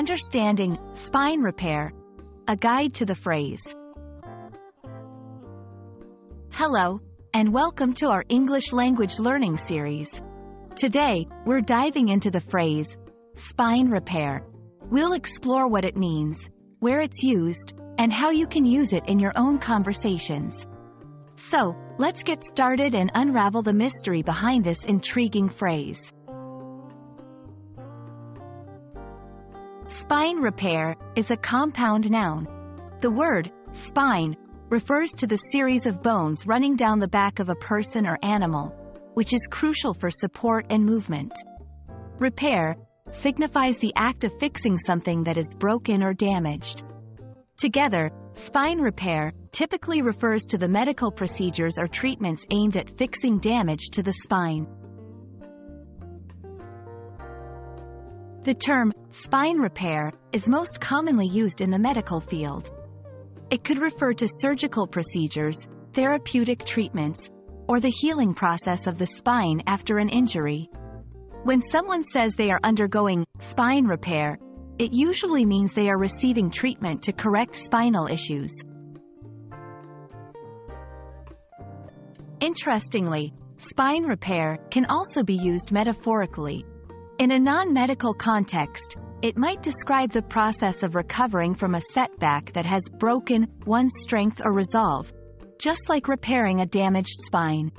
Understanding spine repair, a guide to the phrase. Hello, and welcome to our English language learning series. Today, we're diving into the phrase, spine repair. We'll explore what it means, where it's used, and how you can use it in your own conversations. So, let's get started and unravel the mystery behind this intriguing phrase. Spine repair is a compound noun. The word spine refers to the series of bones running down the back of a person or animal, which is crucial for support and movement. Repair signifies the act of fixing something that is broken or damaged. Together, spine repair typically refers to the medical procedures or treatments aimed at fixing damage to the spine. The term spine repair is most commonly used in the medical field. It could refer to surgical procedures, therapeutic treatments, or the healing process of the spine after an injury. When someone says they are undergoing spine repair, it usually means they are receiving treatment to correct spinal issues. Interestingly, spine repair can also be used metaphorically. In a non-medical context, it might describe the process of recovering from a setback that has broken one's strength or resolve, just like repairing a damaged spine.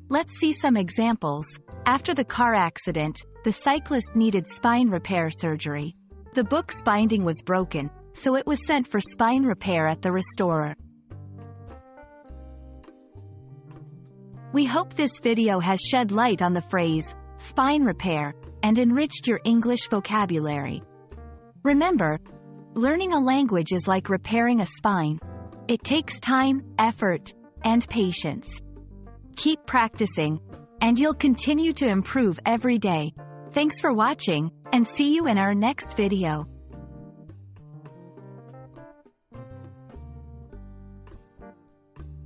Let's see some examples. After the car accident, the cyclist needed spine repair surgery. The book's binding was broken, so it was sent for spine repair at the restorer. We hope this video has shed light on the phrase, spine repair, and enriched your English vocabulary. Remember, learning a language is like repairing a spine. It takes time, effort, and patience. Keep practicing, and you'll continue to improve every day. Thanks for watching, and see you in our next video.